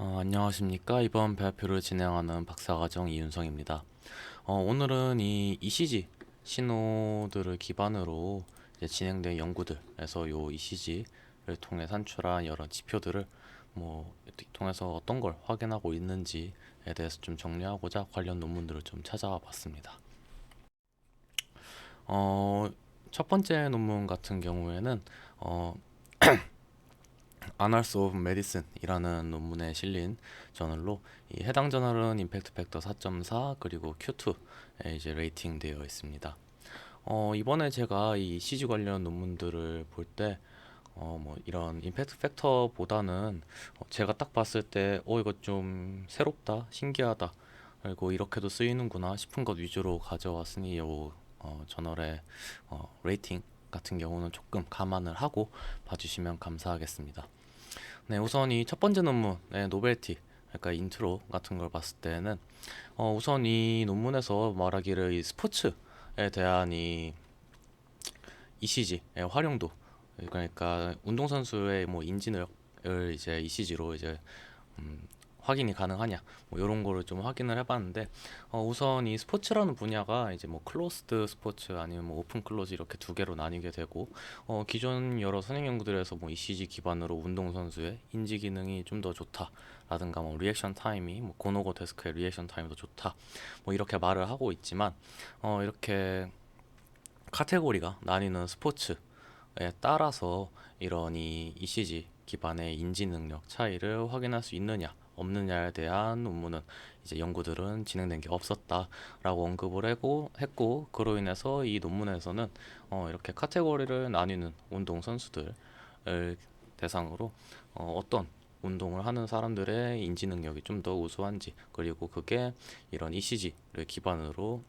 안녕하십니까. 이번 발표를 진행하는 박사과정 이윤성입니다. 오늘은 이 ECG 신호들을 기반으로 이제 진행된 연구들에서 요 ECG를 통해 산출한 여러 지표들을 통해서 어떤 걸 확인하고 있는지에 대해서 좀 정리하고자 관련 논문들을 좀 찾아와 봤습니다. 어, 첫 번째 논문 같은 경우에는 어, Annals of Medicine이라는 논문에 실린 저널로 이 해당 저널은 임팩트 팩터 4.4 그리고 Q2에 이제 레이팅되어 있습니다. 이번에 제가 이 CG 관련 논문들을 볼 때 이런 임팩트 팩터보다는 제가 딱 봤을 때 이거 좀 새롭다, 신기하다, 그리고 이렇게도 쓰이는구나 싶은 것 위주로 가져왔으니 저널의 레이팅 같은 경우는 조금 감안을 하고 봐주시면 감사하겠습니다. 네, 우선 이 첫 번째 논문의 노벨티, 그러니까 인트로 같은 걸 봤을 때는 우선 이 논문에서 말하기를 이 스포츠에 대한 이 ECG의 활용도, 그러니까 운동선수의 뭐 인지능을 이제 ECG로 이제 확인이 가능하냐 이런 거를 좀 확인을 해봤는데 우선 이 스포츠라는 분야가 이제 뭐 클로스드 스포츠 아니면 뭐 오픈 클로즈 이렇게 두 개로 나뉘게 되고 기존 여러 선행 연구들에서 뭐 ECG 기반으로 운동 선수의 인지 기능이 좀 더 좋다라든가 뭐 리액션 타임이 뭐 고노고 데스크의 리액션 타임이 더 좋다 뭐 이렇게 말을 하고 있지만 이렇게 카테고리가 나뉘는 스포츠에 따라서 이런 이 ECG 기반의 인지 능력 차이를 확인할 수 있느냐 없느냐에 대한 논문은 이제 연구들은 진행된 게 없었다라고 언급을 했고 그로 인해서 이 논문에서는 이렇게 카테고리를 나뉘는 운동 선수들을 대상으로 어떤 운동을 하는 사람들의 인지 능력이 좀 더 우수한지 그리고 그게 이런 ECG를 기반으로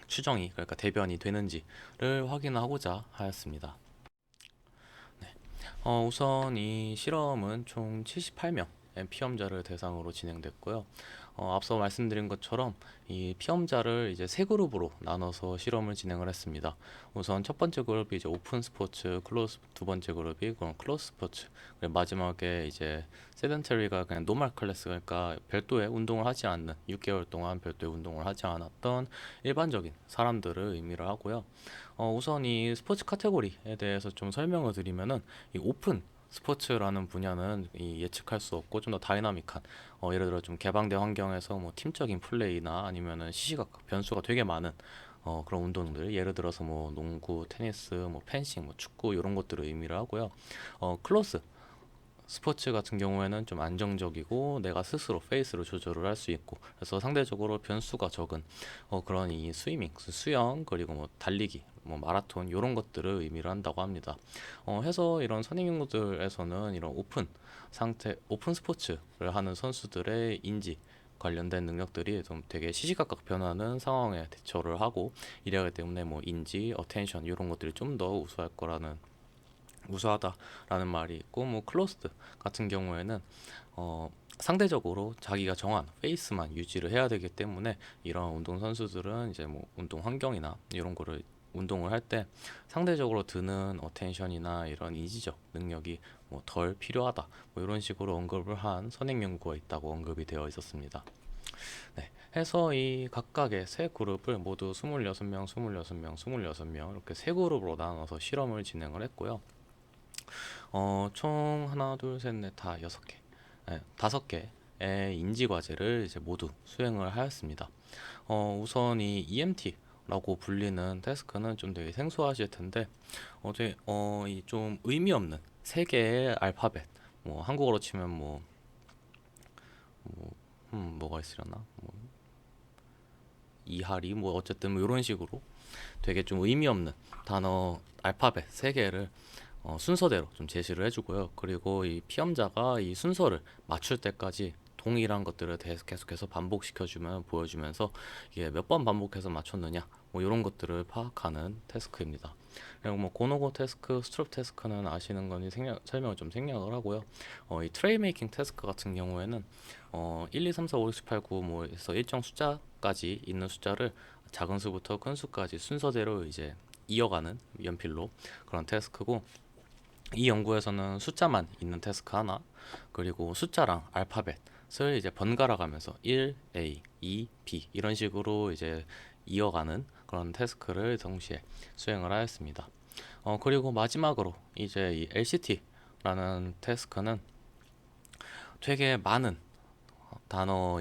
추정이 그러니까 대변이 되는지를 확인하고자 하였습니다. 우선 이 실험은 총 78명 피험자를 대상으로 진행됐고요. 앞서 말씀드린 것처럼 이 피험자를 이제 세 그룹으로 나눠서 실험을 진행을 했습니다. 우선 첫 번째 그룹이 이제 오픈 스포츠, 두 번째 그룹이 그런 클로스 스포츠, 그리고 마지막에 이제 세덴터리가 그냥 노멀 클래스, 그러니까 별도의 운동을 하지 않는 6개월 동안 별도의 운동을 하지 않았던 일반적인 사람들을 의미를 하고요. 우선 이 스포츠 카테고리에 대해서 좀 설명을 드리면은 이 오픈 스포츠라는 분야는 이 예측할 수 없고 좀 더 다이나믹한 예를 들어 좀 개방된 환경에서 뭐 팀적인 플레이나 아니면은 시시각각 변수가 되게 많은 그런 운동들 예를 들어서 뭐 농구, 테니스, 뭐 펜싱, 뭐 축구 이런 것들을 의미를 하고요. 클로스 스포츠 같은 경우에는 좀 안정적이고 내가 스스로 페이스로 조절을 할 수 있고 그래서 상대적으로 변수가 적은 그런 이 스위밍, 수영 그리고 뭐 달리기, 뭐 마라톤 이런 것들을 의미를 한다고 합니다. 해서 이런 선행연구들에서는 이런 오픈 스포츠를 하는 선수들의 인지 관련된 능력들이 좀 되게 시시각각 변하는 상황에 대처를 하고 이래야 하기 때문에 뭐 인지, 어텐션 이런 것들이 좀 더 우수하다라는 말이 있고 뭐 클로스드 같은 경우에는 상대적으로 자기가 정한 페이스만 유지를 해야 되기 때문에 이런 운동 선수들은 이제 뭐 운동 환경이나 이런 거를 운동을 할 때 상대적으로 드는 어텐션이나 이런 인지적 능력이 뭐 덜 필요하다 뭐 이런 식으로 언급을 한 선행 연구가 있다고 언급이 되어 있었습니다. 네. 해서 이 각각의 세 그룹을 모두 26명, 26명, 26명 이렇게 세 그룹으로 나눠서 실험을 진행을 했고요. 총 하나, 둘, 셋, 넷, 다 여섯 개, 다섯 개의 인지 과제를 이제 모두 수행을 하였습니다. 우선 이 EMT라고 불리는 태스크는 좀 되게 생소하실 텐데, 이 좀 의미 없는 세 개의 알파벳, 뭐 한국어로 치면 뭐가 있으려나, 뭐 이하리, 뭐 어쨌든 뭐 이런 식으로 되게 좀 의미 없는 단어 알파벳 세 개를 순서대로 좀 제시를 해주고요. 그리고 이 피험자가 이 순서를 맞출 때까지 동일한 것들을 계속해서 반복시켜주면 보여주면서 이게 몇 번 반복해서 맞췄느냐 뭐 이런 것들을 파악하는 태스크입니다. 그리고 뭐 고노고 태스크, 스트롭 태스크는 아시는 거니 설명을 좀 생략을 하고요. 이 트레이 메이킹 태스크 같은 경우에는 1, 2, 3, 4, 5, 6, 7, 8, 9 뭐해서 일정 숫자까지 있는 숫자를 작은 수부터 큰 수까지 순서대로 이제 이어가는 연필로 그런 태스크고 이 연구에서는 숫자만 있는 태스크 하나, 그리고 숫자랑 알파벳을 이제 번갈아 가면서 1A, 2B 이런 식으로 이제 이어가는 그런 태스크를 동시에 수행을 하였습니다. 그리고 마지막으로 이제 이 LCT라는 태스크는 되게 많은 단어,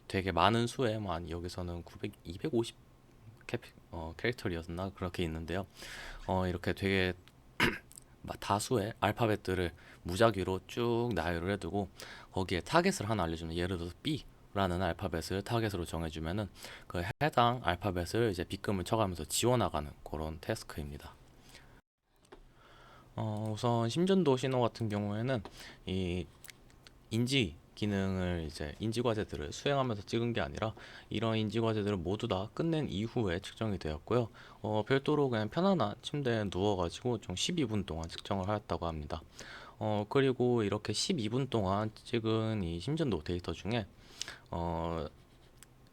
되게 많은 수의 여기서는 900, 250 캐릭터리였나 그렇게 있는데요. 이렇게 되게 다수의 알파벳들을 무작위로 쭉 나열을 해두고 거기에 타겟을 하나 알려주면, 예를 들어서 B라는 알파벳을 타겟으로 정해주면은 그 해당 알파벳을 이제 빗금을 쳐가면서 지워나가는 그런 태스크입니다. 우선 심전도 신호 같은 경우에는 이 인지 기능을, 이제 인지 과제들을 수행하면서 찍은 게 아니라 이런 인지 과제들을 모두 다 끝낸 이후에 측정이 되었고요. 별도로 그냥 편안한 침대에 누워가지고 총 12분 동안 측정을 하였다고 합니다. 그리고 이렇게 12분 동안 찍은 이 심전도 데이터 중에 어,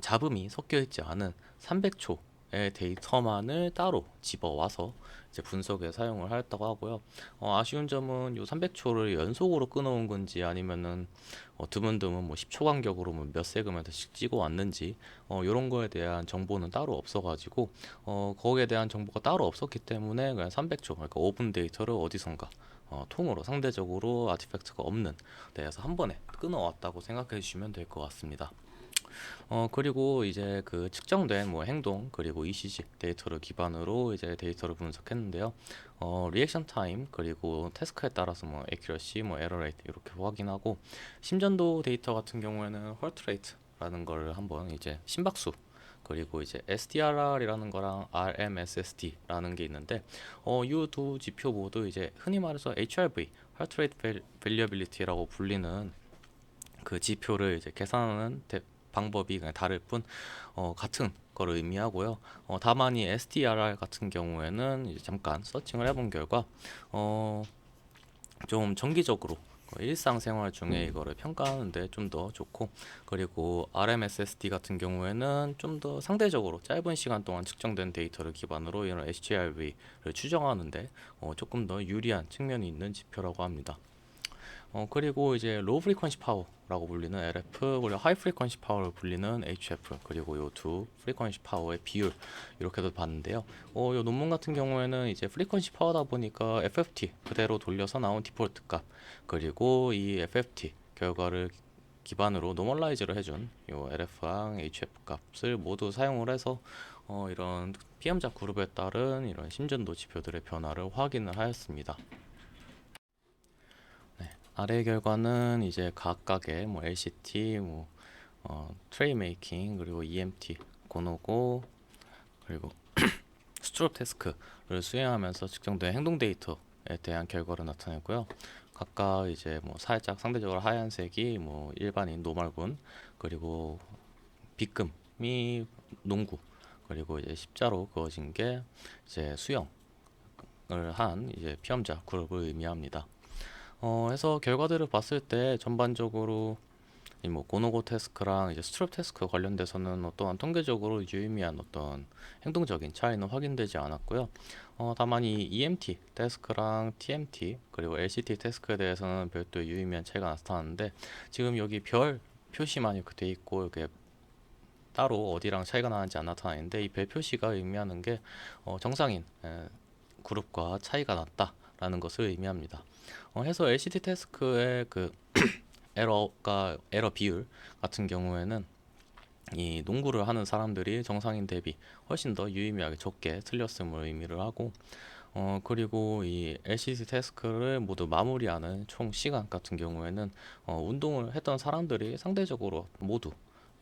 잡음이 섞여 있지 않은 300초의 데이터만을 따로 집어와서 이제 분석에 사용을 하였다고 하고요. 아쉬운 점은 이 300초를 연속으로 끊어온 건지 아니면은 드문드문 뭐 10초 간격으로 뭐몇 세그멘트씩 찍어 왔는지 이런 거에 대한 정보는 따로 없어가지고 거기에 대한 정보가 따로 없었기 때문에 그냥 300초, 그러니까 5분 데이터를 어디선가 통으로 상대적으로 아티팩트가 없는 데에서 한 번에 끊어왔다고 생각해 주시면 될 것 같습니다. 그리고 이제 그 측정된 뭐 행동 그리고 ECG 데이터를 기반으로 이제 데이터를 분석했는데요. 리액션 타임 그리고 태스크에 따라서 뭐 accuracy, 뭐 error rate 이렇게 확인하고, 심전도 데이터 같은 경우에는 heart rate라는 걸 한번 이제 심박수, 그리고 이제 SDRR이라는 거랑 RMSSD라는 게 있는데 이 두 지표 모두 이제 흔히 말해서 HRV, Heart Rate Variability라고 불리는 그 지표를 이제 계산하는 방법이 그냥 다를 뿐 같은 거를 의미하고요. 다만 이 SDRR 같은 경우에는 이제 잠깐 서칭을 해본 결과 어, 좀 정기적으로 일상생활 중에 이거를 평가하는데 좀 더 좋고, 그리고 RMSSD 같은 경우에는 좀 더 상대적으로 짧은 시간 동안 측정된 데이터를 기반으로 이런 HRV를 추정하는데 조금 더 유리한 측면이 있는 지표라고 합니다. 그리고 이제 로우 프리퀀시 파워라고 불리는 LF, 그리고 하이 프리퀀시 파워를 불리는 HF, 그리고 요 두 프리퀀시 파워의 비율 이렇게도 봤는데요. 요 논문 같은 경우에는 이제 프리퀀시 파워다 보니까 FFT 그대로 돌려서 나온 디폴트 값, 그리고 이 FFT 결과를 기반으로 노멀라이즈를 해준 요 LF랑 HF 값을 모두 사용을 해서 이런 피험자 그룹에 따른 이런 심전도 지표들의 변화를 확인을 하였습니다. 아래 결과는 이제 각각의 뭐 LCT, 뭐 트레이 메이킹, 그리고 EMT, 고노고, 그리고 스트롭 태스크를 수행하면서 측정된 행동 데이터에 대한 결과를 나타냈고요. 각각 이제 뭐 살짝 상대적으로 하얀색이 뭐 일반인 노멀군, 그리고 빗금이 농구, 그리고 이제 십자로 그어진 게 이제 수영을 한 이제 피험자 그룹을 의미합니다. 해서 결과들을 봤을 때 전반적으로 이 뭐 고노고 태스크랑 이제 스트롭 태스크 관련돼서는 어떠한 통계적으로 유의미한 어떤 행동적인 차이는 확인되지 않았고요. 다만 이 EMT 태스크랑 TMT 그리고 LCT 태스크에 대해서는 별도의 유의미한 차이가 나타났는데, 지금 여기 별 표시만 이렇게 돼 있고 이렇게 따로 어디랑 차이가 나는지 안 나타나는데, 이 별 표시가 의미하는 게 정상인 그룹과 차이가 났다라는 것을 의미합니다. 해서 LCT 태스크의 그 에러 비율 같은 경우에는 이 농구를 하는 사람들이 정상인 대비 훨씬 더 유의미하게 적게 틀렸음을 의미를 하고, 그리고 이 LCT 태스크를 모두 마무리하는 총 시간 같은 경우에는 운동을 했던 사람들이 상대적으로 모두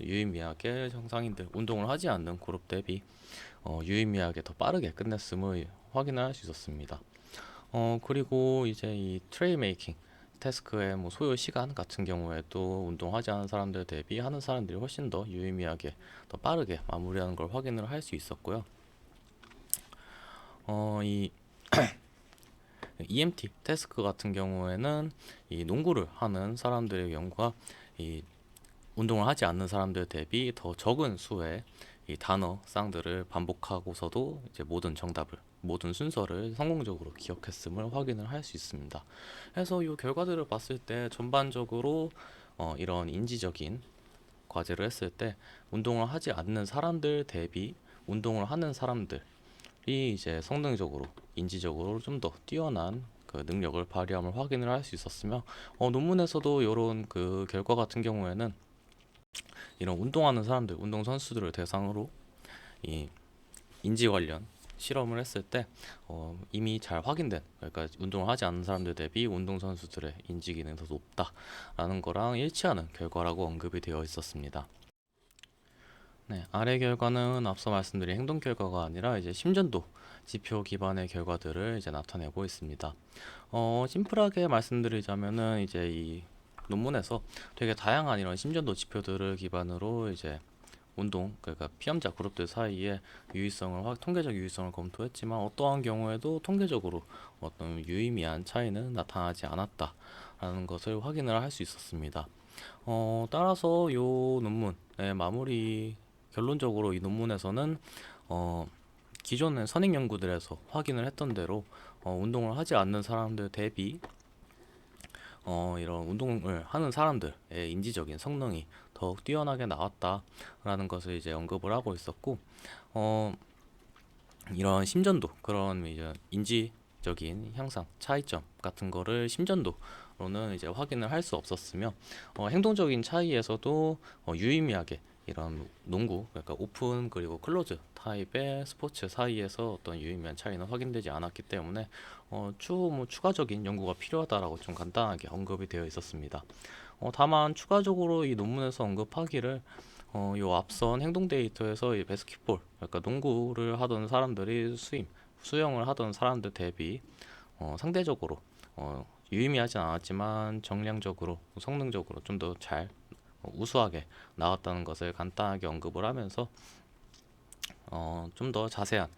유의미하게 정상인들, 운동을 하지 않는 그룹 대비 유의미하게 더 빠르게 끝냈음을 확인할 수 있었습니다. 그리고 이제 이 트레이 메이킹 태스크의 뭐 소요 시간 같은 경우에도 운동하지 않은 사람들 대비 하는 사람들이 훨씬 더 유의미하게 더 빠르게 마무리하는 걸 확인을 할 수 있었고요. 이 EMT 태스크 같은 경우에는 이 농구를 하는 사람들의 경우가 이 운동을 하지 않는 사람들 대비 더 적은 수의 이 단어 쌍들을 반복하고서도 이제 모든 순서를 성공적으로 기억했음을 확인을 할 수 있습니다. 그래서 이 결과들을 봤을 때 전반적으로 이런 인지적인 과제를 했을 때 운동을 하지 않는 사람들 대비 운동을 하는 사람들이 이제 성능적으로 인지적으로 좀 더 뛰어난 그 능력을 발휘함을 확인을 할 수 있었으며, 논문에서도 이런 그 결과 같은 경우에는 이런 운동하는 사람들, 운동 선수들을 대상으로 이 인지 관련 실험을 했을 때 이미 잘 확인된, 그러니까 운동을 하지 않는 사람들 대비 운동 선수들의 인지 기능이 더 높다라는 거랑 일치하는 결과라고 언급이 되어 있었습니다. 네, 아래 결과는 앞서 말씀드린 행동 결과가 아니라 이제 심전도 지표 기반의 결과들을 이제 나타내고 있습니다. 심플하게 말씀드리자면은 이제 이 논문에서 되게 다양한 이런 심전도 지표들을 기반으로 이제 그러니까 피험자 그룹들 사이에 통계적 유의성을 검토했지만 어떠한 경우에도 통계적으로 어떤 유의미한 차이는 나타나지 않았다라는 것을 확인을 할 수 있었습니다. 따라서 이 논문의 결론적으로 이 논문에서는 기존의 선행 연구들에서 확인을 했던 대로 운동을 하지 않는 사람들 대비 이런 운동을 하는 사람들의 인지적인 성능이 더욱 뛰어나게 나왔다라는 것을 이제 언급을 하고 있었고, 이런 심전도, 그런 이제 인지적인 향상 차이점 같은 거를 심전도로는 이제 확인을 할 수 없었으며, 행동적인 차이에서도 유의미하게 이런 농구, 그러니까 오픈 그리고 클로즈 타입의 스포츠 사이에서 어떤 유의미한 차이는 확인되지 않았기 때문에 추가적인 연구가 필요하다라고 좀 간단하게 언급이 되어 있었습니다. 다만 추가적으로 이 논문에서 언급하기를 요 앞선 행동 데이터에서 이 바스켓볼, 그러니까 농구를 하던 사람들이 수영을 하던 사람들 대비 상대적으로 유의미하진 않았지만 정량적으로 성능적으로 좀 더 잘 우수하게 나왔다는 것을 간단하게 언급을 하면서 좀 더 자세한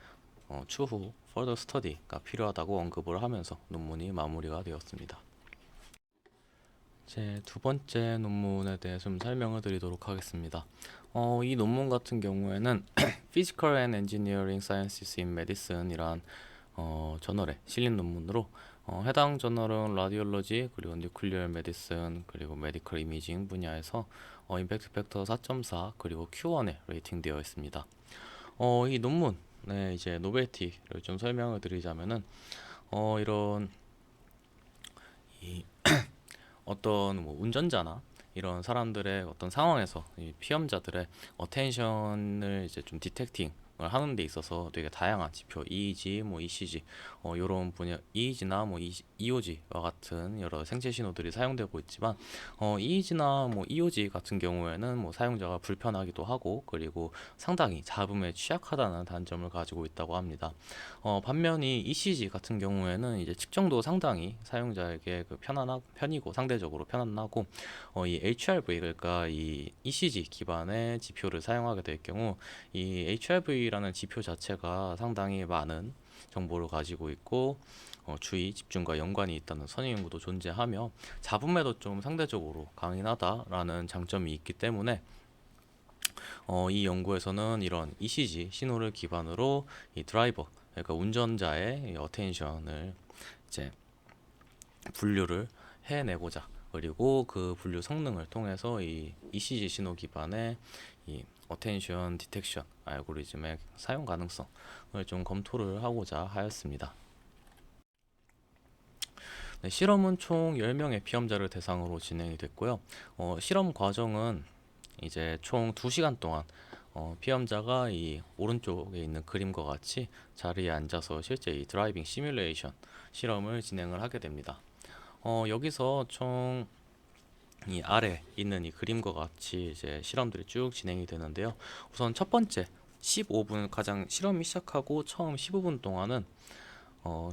추후 further study가 필요하다고 언급을 하면서 논문이 마무리가 되었습니다. 제 두 번째 논문에 대해 좀 설명을 드리도록 하겠습니다. 이 논문 같은 경우에는 Physical and Engineering Sciences in Medicine 이란 저널에 실린 논문으로 해당 저널은 라디올로지 그리고 뉴클리어 메디슨 그리고 메디컬 이미징 분야에서 임팩트 팩터 4.4 그리고 Q1에 레이팅되어 있습니다. 이 논문의 이제 노벨티를 좀 설명을 드리자면은 이런 이 어떤 뭐 운전자나 이런 사람들의 어떤 상황에서 이 피험자들의 어텐션을 이제 좀 디텍팅을 하는 데 있어서 되게 다양한 지표 EEG, 뭐 ECG, 이런 분야 EEG나 뭐 EOG와 같은 여러 생체 신호들이 사용되고 있지만 EEG나 뭐 EOG 같은 경우에는 뭐 사용자가 불편하기도 하고 그리고 상당히 잡음에 취약하다는 단점을 가지고 있다고 합니다. 반면 이 ECG 같은 경우에는 이제 측정도 상당히 사용자에게 편이고 상대적으로 편안하고 이 HRV, 그러니까 이 ECG 기반의 지표를 사용하게 될 경우 이 HRV라는 지표 자체가 상당히 많은 정보를 가지고 있고 주의 집중과 연관이 있다는 선행 연구도 존재하며 잡음에도 좀 상대적으로 강인하다라는 장점이 있기 때문에 이 연구에서는 이런 ECG 신호를 기반으로 이 드라이버, 그러니까 운전자의 이 어텐션을 이제 분류를 해내고자, 그리고 그 분류 성능을 통해서 이 ECG 신호 기반의 이 어텐션 디텍션 알고리즘의 사용 가능성을 좀 검토를 하고자 하였습니다. 네, 실험은 총 10명의 피험자를 대상으로 진행이 됐고요. 실험 과정은 이제 총 2시간 동안 피험자가 이 오른쪽에 있는 그림과 같이 자리에 앉아서 실제 이 드라이빙 시뮬레이션 실험을 진행을 하게 됩니다. 여기서 총 이 아래 있는 이 그림과 같이 이제 실험들이 쭉 진행이 되는데요. 우선 첫 번째 15분, 가장 실험이 시작하고 처음 15분 동안은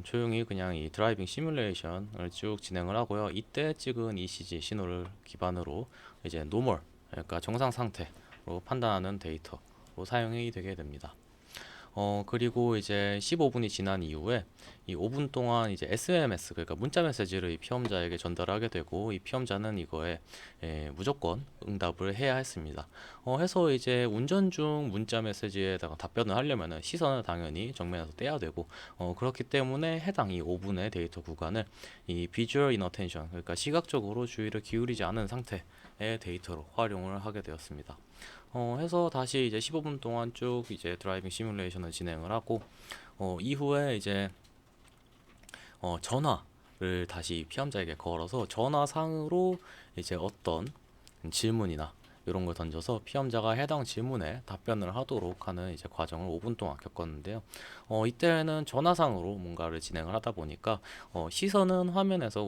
조용히 그냥 이 드라이빙 시뮬레이션을 쭉 진행을 하고요. 이때 찍은 ECG 신호를 기반으로 이제 노멀, 그러니까 정상 상태로 판단하는 데이터로 사용이 되게 됩니다. 그리고 이제 15분이 지난 이후에 이 5분 동안 이제 SMS, 그러니까 문자 메시지를 이 피험자에게 전달하게 되고, 이 피험자는 이거에 무조건 응답을 해야 했습니다. 해서 이제 운전 중 문자 메시지에다가 답변을 하려면은 시선을 당연히 정면에서 떼야 되고, 그렇기 때문에 해당 이 5분의 데이터 구간을 이 Visual Inattention, 그러니까 시각적으로 주의를 기울이지 않은 상태의 데이터로 활용을 하게 되었습니다. 해서 다시 이제 15분 동안 쭉 이제 드라이빙 시뮬레이션을 진행을 하고, 이후에 이제 전화를 다시 피험자에게 걸어서 전화상으로 이제 어떤 질문이나 이런 걸 던져서 피험자가 해당 질문에 답변을 하도록 하는 이제 과정을 5분 동안 겪었는데요. 이때는 전화상으로 뭔가를 진행을 하다 보니까 시선은 화면에서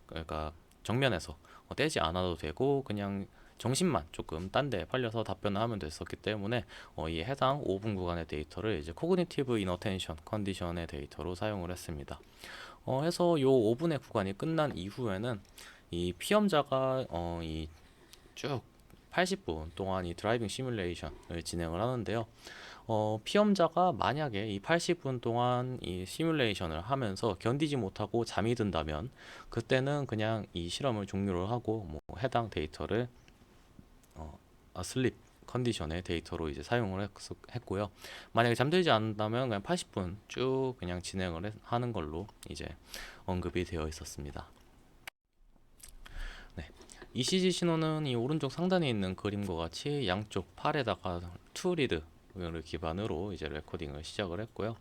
그러니까 정면에서 떼지 않아도 되고, 그냥 정신만 조금 딴 데 팔려서 답변을 하면 됐었기 때문에 이 해당 5분 구간의 데이터를 이제 코그니티브 이너텐션 컨디션의 데이터로 사용을 했습니다. 해서 요 5분의 구간이 끝난 이후에는 이 피험자가 이 쭉 80분 동안 이 드라이빙 시뮬레이션을 진행을 하는데요. 피험자가 만약에 이 80분 동안 이 시뮬레이션을 하면서 견디지 못하고 잠이 든다면, 그때는 그냥 이 실험을 종료를 하고 뭐 해당 데이터를 슬립 컨디션의 데이터로 이제 사용을 했고요. 만약에 잠들지 않는다면 그냥 80분 쭉 그냥 진행을 하는 걸로 이제 언급이 되어 있었습니다. 네. ECG 신호는 이 오른쪽 상단에 있는 그림과 같이 양쪽 팔에다가 투리드 를 기반으로 이제 레코딩을 시작을 했고요.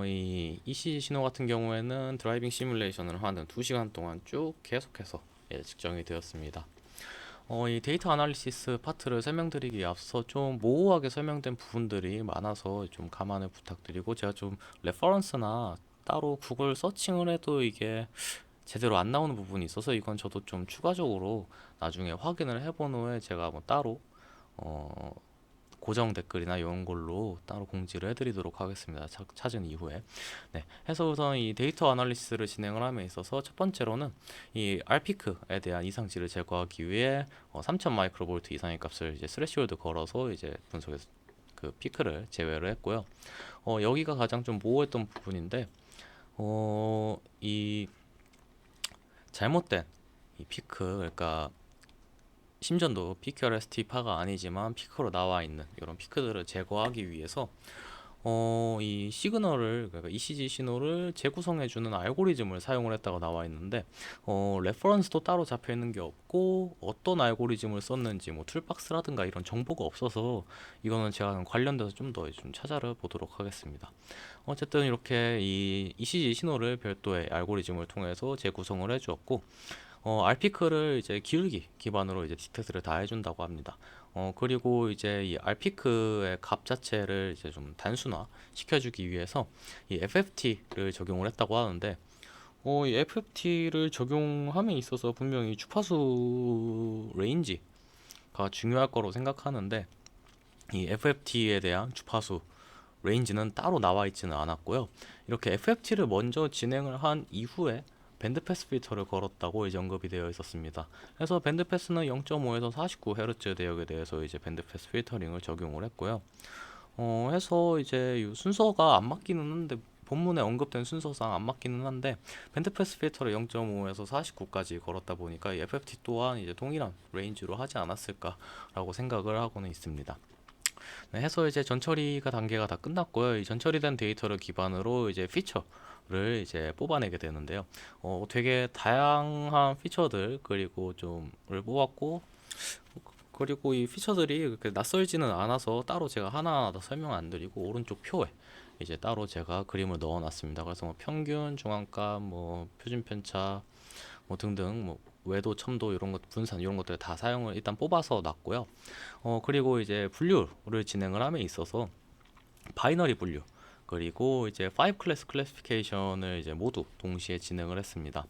이 ECG 신호 같은 경우에는 드라이빙 시뮬레이션을 하는 2시간 동안 쭉 계속해서 측정이 되었습니다. 이 데이터 아날리시스 파트를 설명드리기에 앞서 좀 모호하게 설명된 부분들이 많아서 좀 감안을 부탁드리고, 제가 좀 레퍼런스나 따로 구글 서칭을 해도 이게 제대로 안 나오는 부분이 있어서 이건 저도 좀 추가적으로 나중에 확인을 해본 후에 제가 뭐 따로 어, 고정 댓글이나 이런 걸로 따로 공지를 해드리도록 하겠습니다. 찾은 이후에. 네. 해서 우선 이 데이터 아날리시스를 진행을 함에 있어서 첫 번째로는 이 R피크에 대한 이상치를 제거하기 위해 3000 마이크로볼트 이상의 값을 이제 스레시홀드 걸어서 이제 분석해서 그 피크를 제외를 했고요. 여기가 가장 좀 모호했던 부분인데, 이 잘못된 이 피크, 그러니까 심전도 PQRST파가 아니지만 피크로 나와 있는 이런 피크들을 제거하기 위해서 이 시그널을, 그러니까 ECG 신호를 재구성해주는 알고리즘을 사용을 했다고 나와 있는데, 레퍼런스도 따로 잡혀 있는 게 없고 어떤 알고리즘을 썼는지 뭐 툴박스라든가 이런 정보가 없어서 이거는 제가 관련돼서 좀 더 좀 찾아를 보도록 하겠습니다. 어쨌든 이렇게 이 ECG 신호를 별도의 알고리즘을 통해서 재구성을 해주었고, 알피크를 이제 기울기 기반으로 이제 디텍트를 다 해준다고 합니다. 그리고 이제 이 알피크의 값 자체를 이제 좀 단순화 시켜주기 위해서 이 FFT를 적용을 했다고 하는데, 이 FFT를 적용함에 있어서 분명히 주파수 레인지가 중요할 거로 생각하는데, 이 FFT에 대한 주파수 레인지는 따로 나와 있지는 않았고요. 이렇게 FFT를 먼저 진행을 한 이후에 밴드패스 필터를 걸었다고 이제 언급이 되어 있었습니다. 그래서 밴드패스는 0.5에서 49Hz 대역에 대해서 이제 밴드패스 필터링을 적용을 했고요. 해서 이제 이 순서가 안 맞기는 한데, 본문에 언급된 순서상 안 맞기는 한데, 밴드패스 필터를 0.5에서 49까지 걸었다 보니까 이 FFT 또한 이제 동일한 레인지로 하지 않았을까라고 생각을 하고는 있습니다. 네, 해서 이제 전처리가 단계가 다 끝났고요. 이 전처리된 데이터를 기반으로 이제 피처를 이제 뽑아내게 되는데요. 되게 다양한 피처들 그리고 좀을 뽑았고, 그리고 이 피처들이 그렇게 낯설지는 않아서 따로 제가 하나하나 다 설명 안 드리고 오른쪽 표에 이제 따로 제가 그림을 넣어놨습니다. 그래서 뭐 평균, 중앙값, 뭐 표준 편차, 뭐 등등, 뭐 외도, 첨도 이런 것, 분산 이런 것들 다 사용을 일단 뽑아서 놨고요. 그리고 이제 분류를 진행을 함에 있어서 바이너리 분류 그리고 이제 5 클래스 클래시피케이션을 이제 모두 동시에 진행을 했습니다.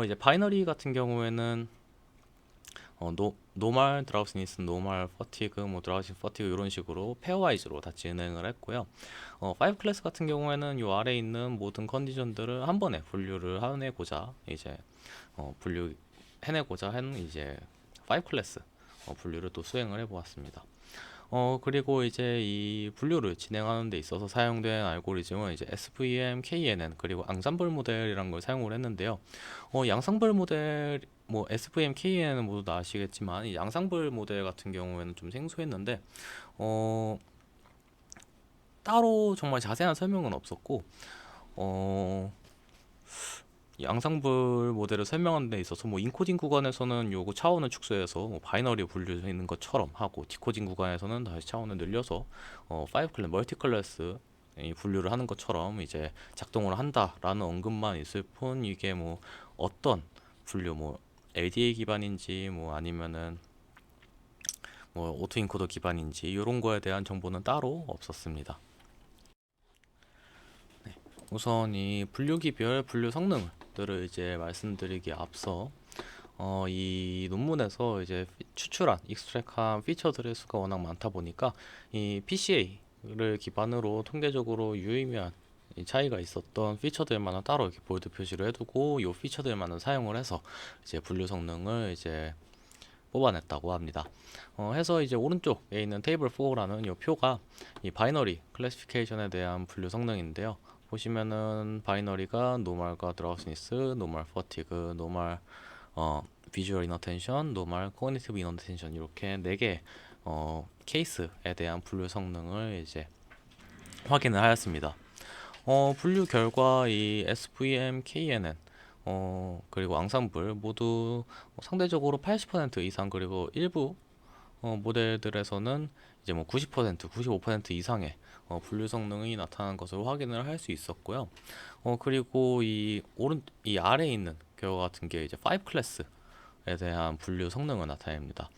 이제 바이너리 같은 경우에는 노멀 드라우시니스, 노멀 퍼티그, 뭐 드라우시 퍼티그 이런 식으로 페어와이즈로 다 진행을 했고요. 5 클래스 같은 경우에는 요 아래에 있는 모든 컨디션들을 한 번에 분류를 해내고자 이제 분류 해내고자 한 이제 5 클래스 분류를 또 수행을 해보았습니다. 그리고 이제 이 분류를 진행하는 데 있어서 사용된 알고리즘은 이제 SVM, KNN 그리고 앙상블 모델이라는 걸 사용을 했는데요. 양상블 모델 뭐 SVM, KNN은 모두 다 아시겠지만 이 양상블 모델 같은 경우에는 좀 생소했는데 어, 따로 정말 자세한 설명은 없었고 어, 양상불 모델을 설명하는 데 있어서 뭐 인코딩 구간에서는 요거 차원을 축소해서 뭐 바이너리 분류되는 것처럼 하고 디코딩 구간에서는 다시 차원을 늘려서 5클래스 멀티 클래스 이 분류를 하는 것처럼 이제 작동을 한다라는 언급만 있을 뿐 이게 뭐 어떤 분류 뭐 LDA 기반인지 뭐 아니면은 뭐 오토인코더 기반인지 이런 거에 대한 정보는 따로 없었습니다. 우선 이 분류기별 분류 성능들을 이제 말씀드리기 앞서 이 논문에서 이제 추출한 익스트랙한 피처들의 수가 워낙 많다 보니까 이 PCA를 기반으로 통계적으로 유의미한 이 차이가 있었던 피처들만은 따로 이렇게 볼드 표시를 해두고 이 피처들만은 사용을 해서 이제 분류 성능을 이제 뽑아냈다고 합니다. 해서 이제 오른쪽에 있는 테이블 4라는 이 표가 이 바이너리 클래시피케이션에 대한 분류 성능인데요. 보시면은 바이너리가 노멀과 드라우스니스, 노멀 퍼티그, 노멀 비주얼 이너텐션, 노멀 코그니티브 이너텐션 이렇게 4개 케이스에 대한 분류 성능을 이제 확인을 하였습니다. 분류 결과 이 SVM, KNN 그리고 앙상블 모두 상대적으로 80% 이상 그리고 일부 모델들에서는 이제 뭐 90%, 95% 이상의 분류 성능이 나타난 것을 확인을 할 수 있었고요. 그리고 이 아래에 있는 경우 같은 게 이제 5 클래스에 대한 분류 성능을 나타냅니다.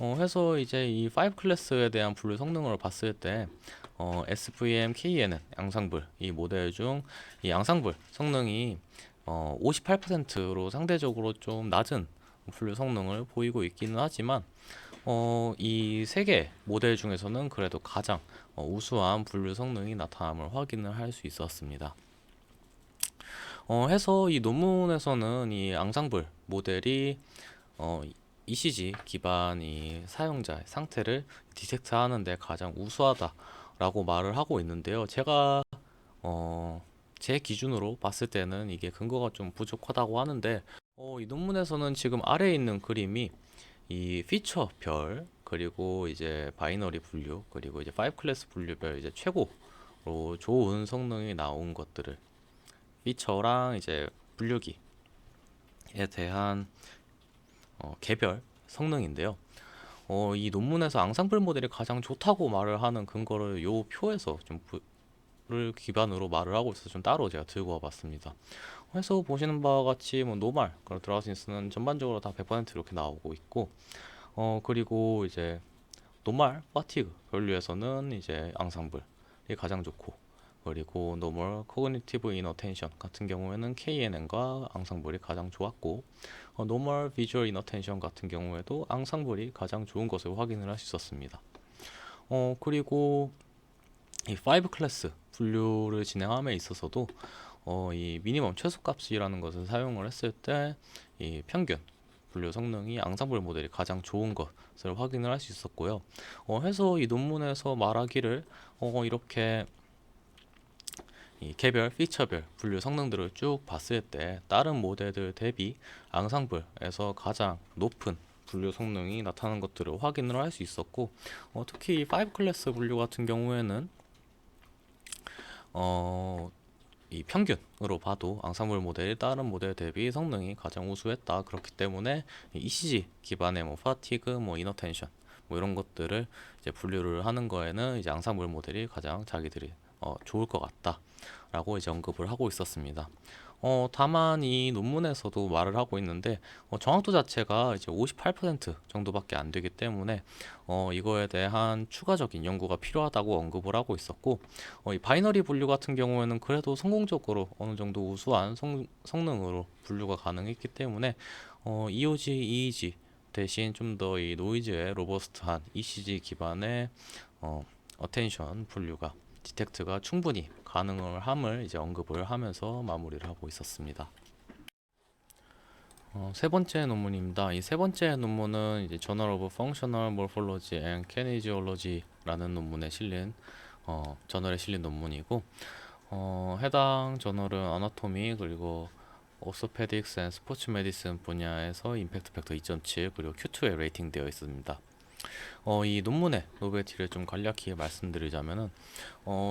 해서 이제 이 5 클래스에 대한 분류 성능을 봤을 때 SVM, KNN, 양상불 이 모델 중 이 양상불 성능이 58%로 상대적으로 좀 낮은 분류 성능을 보이고 있기는 하지만 이 세 개 모델 중에서는 그래도 가장 우수한 분류 성능이 나타남을 확인을 할 수 있었습니다. 해서 이 논문에서는 이 앙상블 모델이 ECG 기반 이 사용자의 상태를 디텍트 하는데 가장 우수하다라고 말을 하고 있는데요. 제가 제 기준으로 봤을 때는 이게 근거가 좀 부족하다고 하는데 이 논문에서는 지금 아래에 있는 그림이 이 피처별 그리고 이제 바이너리 분류 그리고 이제 5 클래스 분류별 이제 최고로 좋은 성능이 나온 것들을 피처랑 이제 분류기에 대한 개별 성능인데요. 이 논문에서 앙상블 모델이 가장 좋다고 말을 하는 근거를 요 표에서 를 기반으로 말을 하고 있어서 좀 따로 제가 들고 와봤습니다. 그래서 보시는 바와 같이 뭐 노멀, 그리고 드라우신스는 전반적으로 다 100% 이렇게 나오고 있고, 그리고 이제 노멀, 파티그 분류에서는 이제 앙상블이 가장 좋고, 그리고 노멀, 코그니티브 이너텐션 같은 경우에는 KNN과 앙상블이 가장 좋았고, 노멀 비주얼 이너텐션 같은 경우에도 앙상블이 가장 좋은 것을 확인을 할 수 있었습니다. 그리고 이 5 클래스 분류를 진행함에 있어서도 이 미니멈 최소값이라는 것을 사용을 했을 때 이 평균 분류 성능이 앙상블 모델이 가장 좋은 것을 확인을 할 수 있었고요. 해서 이 논문에서 말하기를 이렇게 이 개별 피처별 분류 성능들을 쭉 봤을 때 다른 모델들 대비 앙상블에서 가장 높은 분류 성능이 나타나는 것들을 확인을 할 수 있었고 특히 이 5 클래스 분류 같은 경우에는 이 평균으로 봐도 앙상블 모델이 다른 모델 대비 성능이 가장 우수했다. 그렇기 때문에 이 ECG 기반의 뭐 파티그, 뭐 이너텐션 뭐 이런 것들을 이제 분류를 하는 거에는 이제 앙상블 모델이 가장 자기들이 좋을 것 같다라고 이제 언급을 하고 있었습니다. 다만 이 논문에서도 말을 하고 있는데 정확도 자체가 이제 58% 정도밖에 안 되기 때문에 이거에 대한 추가적인 연구가 필요하다고 언급을 하고 있었고 이 바이너리 분류 같은 경우에는 그래도 성공적으로 어느 정도 우수한 성능으로 분류가 가능했기 때문에 EOG, EEG 대신 좀 더 이 노이즈에 로버스트한 ECG 기반의 어텐션 분류가 디텍트가 충분히 가능을 함을 이제 언급을 하면서 마무리를 하고 있었습니다. 세 번째 논문입니다. 이 세 번째 논문은 이제 Journal of Functional Morphology and Kinesiology라는 논문에 실린 저널에 실린 논문이고, 해당 저널은 아나토미 그리고 오스토페딕스 앤 스포츠 메디슨 분야에서 임팩트 팩터 2.7 그리고 Q2에 레이팅되어 있습니다. 이 논문의 노벨티를 좀 간략히 말씀드리자면은,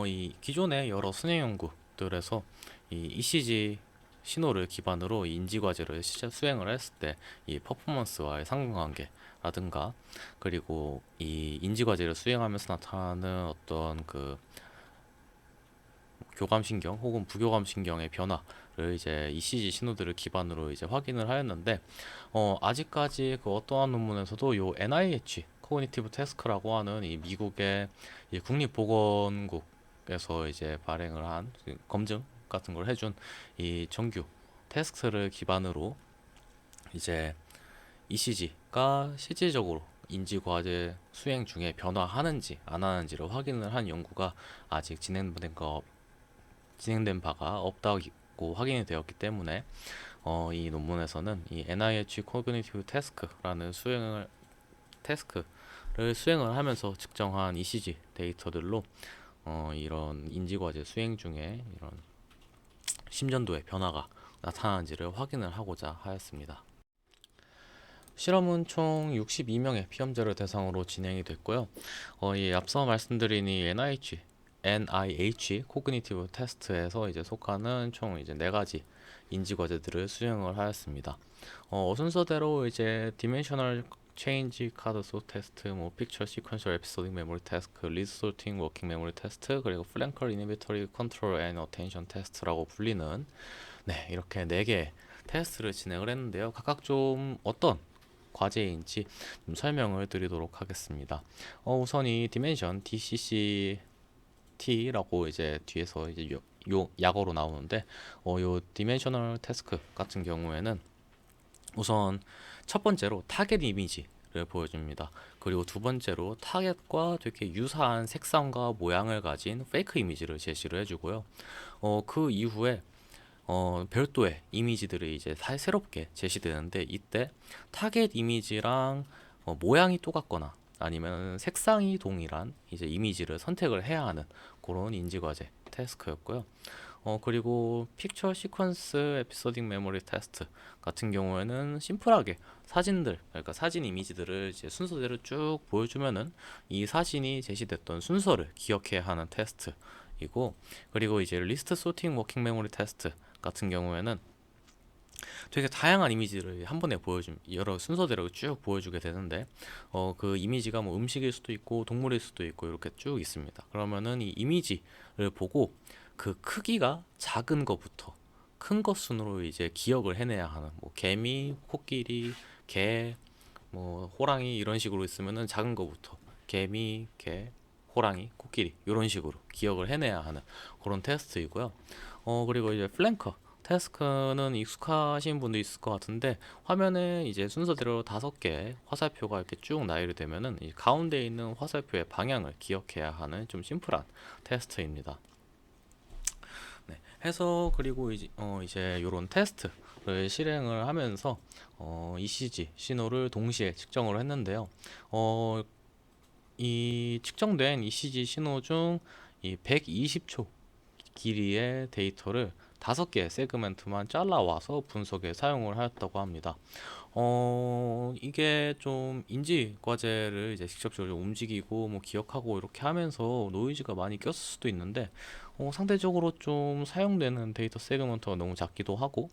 이 기존의 여러 순회 연구들에서 이 ECG 신호를 기반으로 이 인지 과제를 수행을 했을 때 이 퍼포먼스와의 상관관계라든가, 그리고 이 인지 과제를 수행하면서 나타나는 어떤 그 교감신경 혹은 부교감신경의 변화를 이제 ECG 신호들을 기반으로 이제 확인을 하였는데, 아직까지 그 어떠한 논문에서도 요 NIH 코그니티브 태스크라고 하는 이 미국의 이 국립보건국에서 이제 발행을 한 검증 같은 걸 해준 이 정규 테스트를 기반으로 이제 ECG가 실질적으로 인지 과제 수행 중에 변화하는지 안 하는지를 확인을 한 연구가 아직 진행된 바가 없다고 확인이 되었기 때문에, 이 논문에서는 이 NIH Cognitive Task라는 태스크를 수행을 하면서 측정한 ECG 데이터들로 이런 인지과제 수행 중에 이런 심전도의 변화가 나타나는지를 확인을 하고자 하였습니다. 실험은 총 62명의 피험자를 대상으로 진행이 됐고요. 이 앞서 말씀드린 이 NIH 코그니티브 테스트에서 이제 속하는 총 이제 네 가지 인지 과제들을 수행을 하였습니다. 순서대로 이제 디멘셔널 체인지 카드 소 테스트, 뭐 픽처 시퀀셜 에피소딕 메모리 테스트, 리드 소팅 워킹 메모리 테스트, 그리고 플랭커 이니비터리 컨트롤 앤 어텐션 테스트라고 불리는, 네, 이렇게 네 개의 테스트를 진행을 했는데요. 각각 좀 어떤 과제인지 좀 설명을 드리도록 하겠습니다. 우선 이 디멘션 DCCT라고 이제 뒤에서 이제 요 약어로 나오는데, 요 디멘셔널 태스크 같은 경우에는 우선 첫 번째로 타겟 이미지를 보여줍니다. 그리고 두 번째로 타겟과 되게 유사한 색상과 모양을 가진 페이크 이미지를 제시를 해주고요. 그 이후에 별도의 이미지들이 이제 새롭게 제시되는데, 이때 타겟 이미지랑 모양이 똑같거나 아니면 색상이 동일한 이제 이미지를 선택을 해야 하는 그런 인지과제 태스크였고요. 그리고 픽처 시퀀스 에피소딕 메모리 테스트 같은 경우에는 심플하게 사진들, 그러니까 사진 이미지들을 이제 순서대로 쭉 보여주면은 이 사진이 제시됐던 순서를 기억해야 하는 테스트이고, 그리고 이제 리스트 소팅 워킹 메모리 테스트 같은 경우에는 되게 다양한 이미지를 한 번에 여러 순서대로 쭉 보여주게 되는데, 그 이미지가 뭐 음식일 수도 있고 동물일 수도 있고 이렇게 쭉 있습니다. 그러면은 이 이미지를 보고 그 크기가 작은 것부터 큰 것 순으로 이제 기억을 해내야 하는, 뭐 개미, 코끼리, 개, 뭐 호랑이 이런 식으로 있으면은 작은 것부터 개미, 개, 호랑이, 코끼리 이런 식으로 기억을 해내야 하는 그런 테스트이고요. 그리고 이제 플랭커 태스크는 익숙하신 분도 있을 것 같은데, 화면에 이제 순서대로 5개 화살표가 이렇게 쭉 나열이 되면은 이 가운데 있는 화살표의 방향을 기억해야 하는 좀 심플한 테스트입니다. 네, 해서 그리고 이제 요런 테스트를 실행을 하면서 ECG 신호를 동시에 측정을 했는데요. 이 측정된 ECG 신호 중 이 120초 길이의 데이터를 5개의 세그멘트만 잘라와서 분석에 사용을 하였다고 합니다. 이게 좀 인지 과제를 이제 직접적으로 움직이고 뭐 기억하고 이렇게 하면서 노이즈가 많이 꼈을 수도 있는데, 상대적으로 좀 사용되는 데이터 세그먼트가 너무 작기도 하고,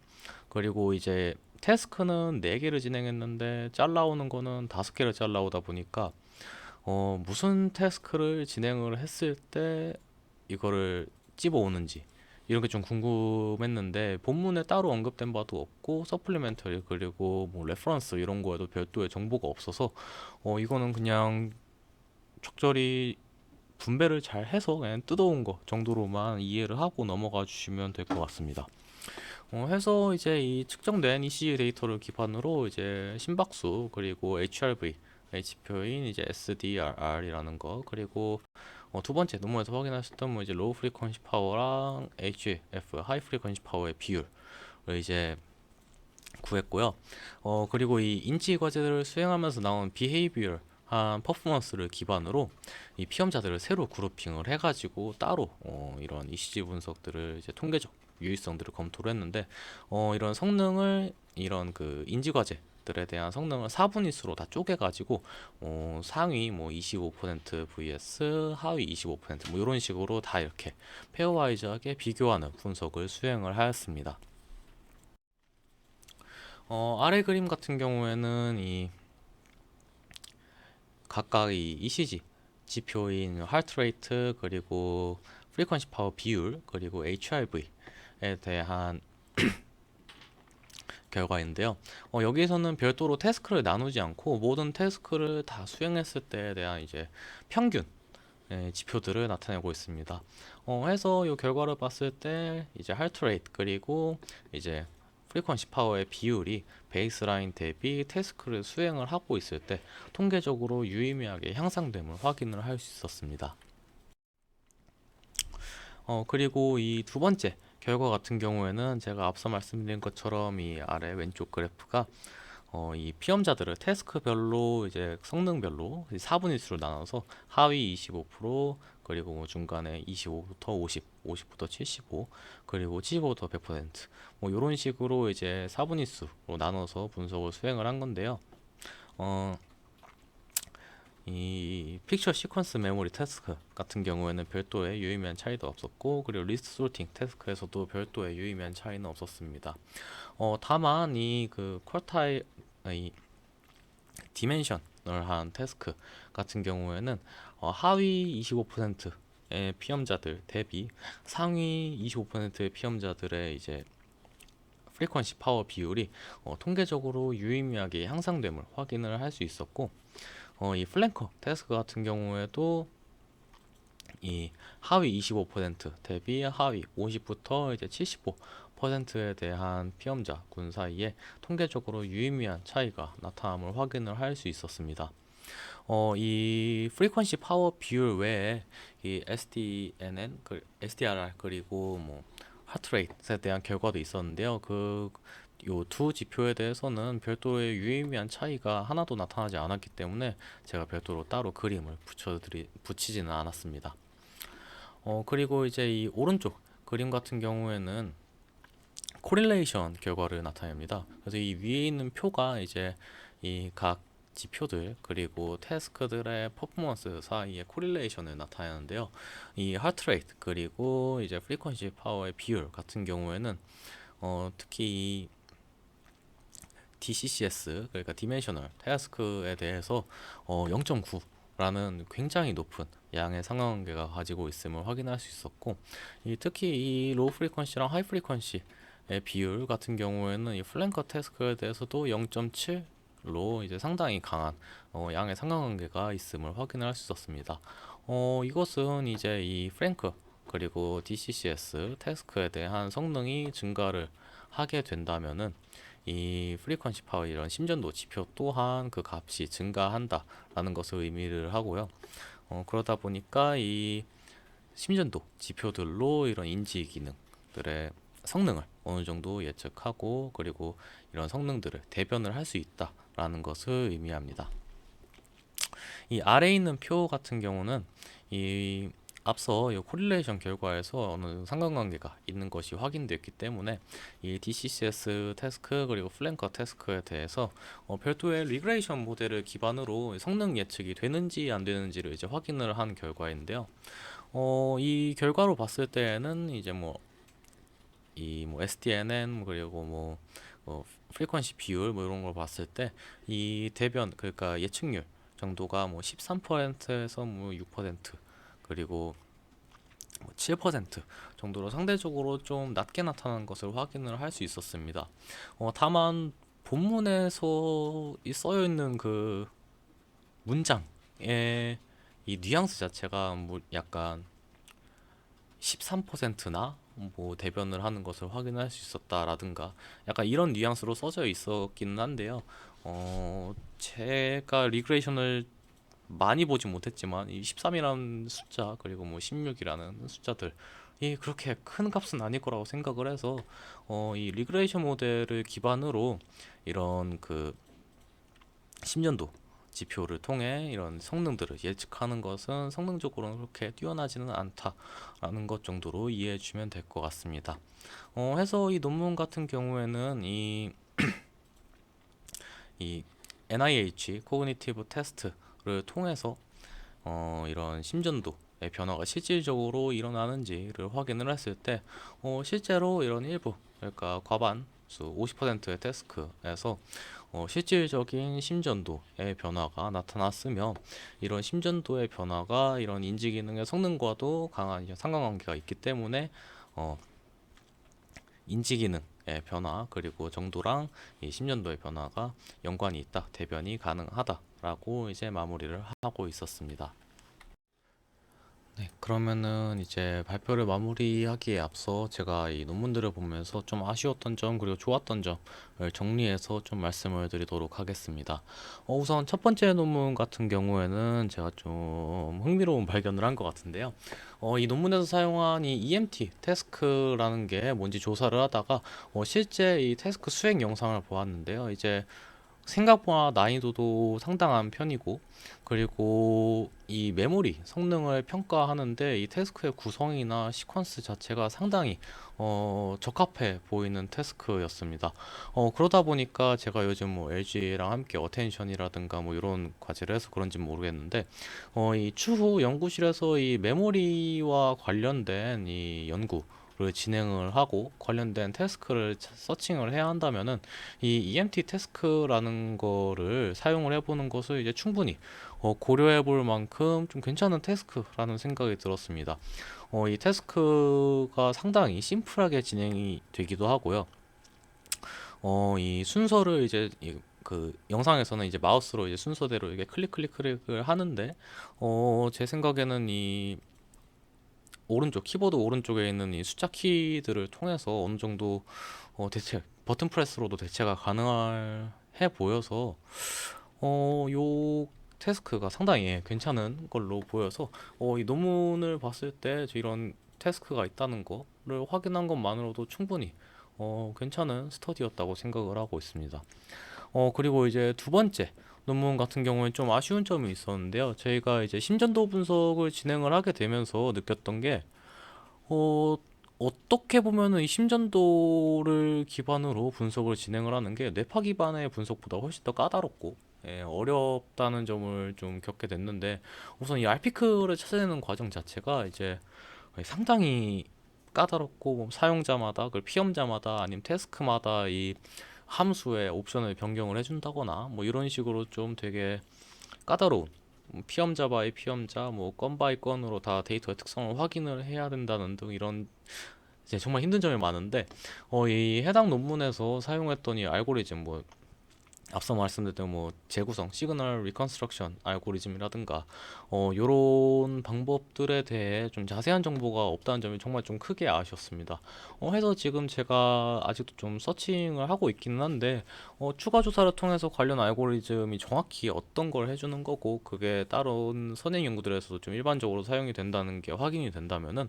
그리고 이제 태스크는 4개를 진행했는데 잘라오는 거는 5개를 잘라오다 보니까 무슨 태스크를 진행을 했을 때 이거를 찝어오는지 이런 게 좀 궁금했는데, 본문에 따로 언급된 바도 없고 서플리멘터리 그리고 뭐 레퍼런스 이런 거에도 별도의 정보가 없어서 이거는 그냥 적절히 분배를 잘 해서 그냥 뜯어온 거 정도로만 이해를 하고 넘어가 주시면 될 것 같습니다. 해서 이제 이 측정된 ECG 데이터를 기반으로 이제 심박수 그리고 HRV H표인 이제 SDRR이라는 거, 그리고 두 번째 논문에서 확인하셨던 뭐 이제 로우 프리퀀시 파워랑 HF 하이 프리퀀시 파워의 비율을 이제 구했고요. 그리고 이 인지 과제를 수행하면서 나온 비헤이비얼 한 퍼포먼스를 기반으로 이 피험자들을 새로 그룹핑을 해가지고 따로 이런 ECG 분석들을 이제 통계적 유의성들을 검토를 했는데, 이런 성능을 이런 그 인지 과제들에 대한 성능을 4분위수로 다 쪼개가지고 상위 뭐 25% vs 하위 25%뭐 이런 식으로 다 이렇게 페어와이즈하게 비교하는 분석을 수행을 하였습니다. 아래 그림 같은 경우에는 이 각각 이 ECG 지표인 하트 레이트 그리고 프리퀀시 파워 비율 그리고 HRV에 대한 결과인데요. 여기에서는 별도로 태스크를 나누지 않고 모든 태스크를 다 수행했을 때에 대한 이제 평균 지표들을 나타내고 있습니다. 해서 이 결과를 봤을 때 이제 하트 레이트 그리고 이제 프리퀀시 파워의 비율이 베이스라인 대비 태스크를 수행을 하고 있을 때 통계적으로 유의미하게 향상됨을 확인을 할 수 있었습니다. 그리고 이 두 번째 결과 같은 경우에는 제가 앞서 말씀드린 것처럼 이 아래 왼쪽 그래프가 이 피험자들을 태스크별로 이제 성능별로 4분위수로 나눠서 하위 25% 그리고 뭐 중간에 25부터 50, 50부터 75 그리고 75부터 100%뭐 이런 식으로 이제 4분위수로 나눠서 분석을 수행을 한 건데요. 이 픽처 시퀀스 메모리 태스크 같은 경우에는 별도의 유의미한 차이도 없었고, 그리고 리스트 소팅 태스크에서도 별도의 유의미한 차이는 없었습니다. 다만 이 그 쿼타일 이 디멘션을 한 태스크 같은 경우에는 하위 25%의 피험자들 대비 상위 25%의 피험자들의 이제 프리퀀시 파워 비율이 통계적으로 유의미하게 향상됨을 확인을 할 수 있었고, 이 플랭커 태스크 같은 경우에도 이 하위 25% 대비 하위 50부터 이제 75%에 대한 피험자 군 사이에 통계적으로 유의미한 차이가 나타남을 확인을 할 수 있었습니다. 이 프리퀀시 파워 비율 외에 이 SDNN, SDRR 그리고 뭐 하트레이트에 대한 결과도 있었는데요. 요 두 지표에 대해서는 별도의 유의미한 차이가 하나도 나타나지 않았기 때문에 제가 별도로 따로 그림을 붙이지는 않았습니다. 그리고 이제 이 오른쪽 그림 같은 경우에는 코릴레이션 결과를 나타냅니다. 그래서 이 위에 있는 표가 이제 이 각 지표들 그리고 태스크들의 퍼포먼스 사이의 코릴레이션을 나타내는데요. 이 하트레이트 그리고 이제 프리퀀시 파워의 비율 같은 경우에는 특히 이 DCCS 그러니까 디멘셔널 태스크에 대해서 0.9라는 굉장히 높은 양의 상관관계가 가지고 있음을 확인할 수 있었고, 특히 이 로우 프리퀀시랑 하이 프리퀀시의 비율 같은 경우에는 이 플랭커 태스크에 대해서도 0.7로 이제 상당히 강한 양의 상관관계가 있음을 확인할 수 있었습니다. 이것은 이제 이 프랭크 그리고 DCCS 태스크에 대한 성능이 증가를 하게 된다면은 이 프리퀀시 파워 이런 심전도 지표 또한 그 값이 증가한다라는 것을 의미를 하고요. 그러다 보니까 이 심전도 지표들로 이런 인지 기능들의 성능을 어느 정도 예측하고 그리고 이런 성능들을 대변을 할 수 있다라는 것을 의미합니다. 이 아래에 있는 표 같은 경우는 이 앞서 이 코릴레이션 결과에서 어느 상관관계가 있는 것이 확인됐기 때문에 이 DCCS 태스크 그리고 플랭커 태스크에 대해서 별도의 리그레이션 모델을 기반으로 성능 예측이 되는지 안 되는지를 이제 확인을 한 결과인데요. 이 결과로 봤을 때에는 이제 뭐 SDNN 그리고 프리퀀시 비율 뭐 이런 걸 봤을 때 이 대변 그러니까 예측률 정도가 뭐 13%에서 뭐 6% 그리고 7% 정도로 상대적으로 좀 낮게 나타나는 것을 확인을 할 수 있었습니다. 다만 본문에서 써여 있는 그 문장의 이 뉘앙스 자체가 뭐 약간 13%나 뭐 대변을 하는 것을 확인할 수 있었다라든가 약간 이런 뉘앙스로 써져 있었기는 한데요. 제가 리그레이션을 많이 보진 못했지만 이 13이라는 숫자 그리고 뭐 16이라는 숫자들이 이 그렇게 큰 값은 아닐 거라고 생각을 해서 이 리그레이션 모델을 기반으로 이런 그 심전도 지표를 통해 이런 성능들을 예측하는 것은 성능적으로는 그렇게 뛰어나지는 않다라는 것 정도로 이해해 주면 될 것 같습니다. 해서 이 논문 같은 경우에는 이 NIH 코그니티브 테스트를 통해서 이런 심전도의 변화가 실질적으로 일어나는지를 확인을 했을 때 실제로 이런 일부, 그러니까 과반수 50%의 태스크에서 실질적인 심전도의 변화가 나타났으며, 이런 심전도의 변화가 이런 인지기능의 성능과도 강한 상관관계가 있기 때문에 어, 인지기능의 변화 그리고 정도랑 이 심전도의 변화가 연관이 있다, 대변이 가능하다라고 이제 마무리를 하고 있었습니다. 네, 그러면은 이제 발표를 마무리하기에 앞서 제가 이 논문들을 보면서 좀 아쉬웠던 점 그리고 좋았던 점을 정리해서 좀 말씀을 드리도록 하겠습니다. 우선 첫 번째 논문 같은 경우에는 제가 좀 흥미로운 발견을 한 것 같은데요. 이 논문에서 사용한 이 EMT 태스크라는 게 뭔지 조사를 하다가 실제 이 태스크 수행 영상을 보았는데요. 이제 생각보다 난이도도 상당한 편이고, 그리고 이 메모리 성능을 평가하는데 이 태스크의 구성이나 시퀀스 자체가 상당히 적합해 보이는 태스크였습니다. 그러다 보니까 제가 요즘 뭐 LG랑 함께 어텐션이라든가 뭐 이런 과제를 해서 그런지 모르겠는데 이 추후 연구실에서 이 메모리와 관련된 이 연구를 진행을 하고 관련된 태스크를 서칭을 해야 한다면은 이 EMT 태스크라는 거를 사용을 해보는 것을 이제 충분히 고려해 볼 만큼 좀 괜찮은 태스크라는 생각이 들었습니다. 이 태스크가 상당히 심플하게 진행이 되기도 하고요. 이 순서를 이제 그 영상에서는 이제 마우스로 이제 순서대로 이게 클릭을 하는데 제 생각에는 이 오른쪽 키보드 오른쪽에 있는 이 숫자 키들을 통해서 어느 정도 대체 버튼 프레스로도 대체가 가능해 보여서 요 태스크가 상당히 괜찮은 걸로 보여서 이 논문을 봤을 때 이런 태스크가 있다는 거를 확인한 것만으로도 충분히 괜찮은 스터디였다고 생각을 하고 있습니다. 그리고 이제 두 번째 논문 같은 경우는 좀 아쉬운 점이 있었는데요. 저희가 이제 심전도 분석을 진행을 하게 되면서 느꼈던 게 어떻게 보면은 이 심전도를 기반으로 분석을 진행을 하는 게 뇌파 기반의 분석보다 훨씬 더 까다롭고 어렵다는 점을 좀 겪게 됐는데, 우선 이 RP크를 찾아내는 과정 자체가 이제 상당히 까다롭고 뭐 사용자마다 그 피험자마다 아니면 태스크마다 이 함수의 옵션을 변경을 해준다거나 뭐 이런 식으로 좀 되게 까다로운, 피험자 바이 피험자 뭐 건 바이 건으로 다 데이터의 특성을 확인을 해야 된다는 등 이런 이제 정말 힘든 점이 많은데 이 해당 논문에서 사용했던 이 알고리즘, 뭐 앞서 말씀드렸던 뭐 재구성, 시그널 리컨스트럭션 알고리즘이라든가 요런 방법들에 대해 좀 자세한 정보가 없다는 점이 정말 좀 크게 아쉬웠습니다. 해서 지금 제가 아직도 좀 서칭을 하고 있기는 한데 추가 조사를 통해서 관련 알고리즘이 정확히 어떤 걸 해주는 거고 그게 다른 선행 연구들에서도 좀 일반적으로 사용이 된다는 게 확인이 된다면은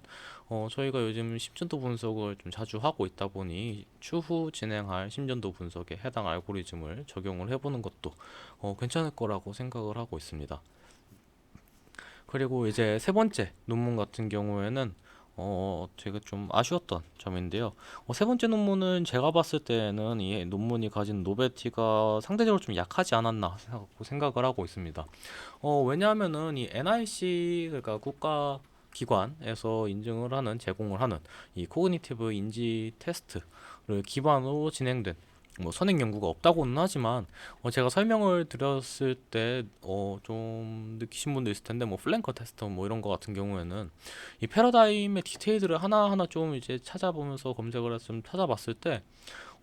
저희가 요즘 심전도 분석을 좀 자주 하고 있다 보니 추후 진행할 심전도 분석에 해당 알고리즘을 적용을 해보는 것도 괜찮을 거라고 생각을 하고 있습니다. 그리고 이제 세 번째 논문 같은 경우에는 제가 좀 아쉬웠던 점인데요. 세 번째 논문은 제가 봤을 때는 이 논문이 가진 노벨티가 상대적으로 좀 약하지 않았나 생각을 하고 있습니다. 왜냐하면은 이 NIC, 그러니까 국가 기관에서 인증을 하는, 제공을 하는 이 코그니티브 인지 테스트를 기반으로 진행된 뭐 선행 연구가 없다고는 하지만 제가 설명을 드렸을 때 좀 느끼신 분도 있을 텐데 뭐 플랭커 테스트 뭐 이런 거 같은 경우에는 이 패러다임의 디테일들을 하나하나 좀 이제 찾아보면서 검색을 해서 좀 찾아봤을 때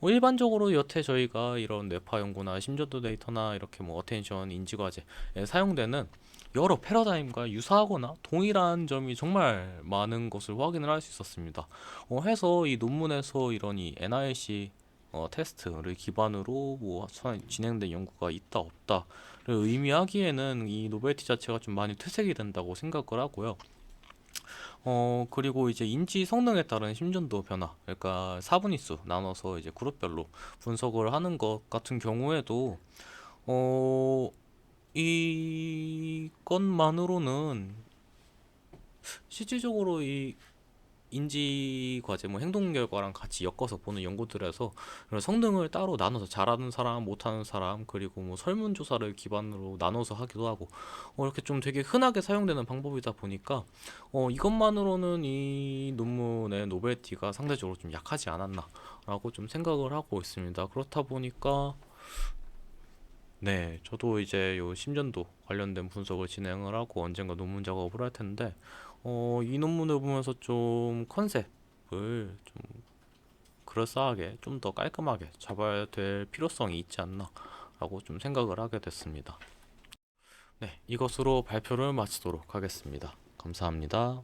일반적으로 여태 저희가 이런 뇌파 연구나 심전도 데이터나 이렇게 뭐 어텐션 인지 과제에 사용되는 여러 패러다임과 유사하거나 동일한 점이 정말 많은 것을 확인을 할 수 있었습니다. 해서 이 논문에서 이런 이 NIC 테스트를 기반으로 뭐 진행된 연구가 있다 없다를 의미하기에는 이 노벨티 자체가 좀 많이 퇴색이 된다고 생각을 하고요. 그리고 이제 인지 성능에 따른 심전도 변화, 그러니까 사분위수 나눠서 이제 그룹별로 분석을 하는 것 같은 경우에도 어, 이것만으로는 실질적으로 이 인지 과제 뭐 행동 결과랑 같이 엮어서 보는 연구들에서 이런 성능을 따로 나눠서 잘하는 사람, 못하는 사람, 그리고 뭐 설문조사를 기반으로 나눠서 하기도 하고 이렇게 좀 되게 흔하게 사용되는 방법이다 보니까 이것만으로는 이 논문의 노벨티가 상대적으로 좀 약하지 않았나라고 좀 생각을 하고 있습니다. 그렇다 보니까 네, 저도 이제 요 심전도 관련된 분석을 진행을 하고 언젠가 논문 작업을 할 텐데, 이 논문을 보면서 좀 컨셉을 좀 그럴싸하게, 좀 더 깔끔하게 잡아야 될 필요성이 있지 않나라고 좀 생각을 하게 됐습니다. 네, 이것으로 발표를 마치도록 하겠습니다. 감사합니다.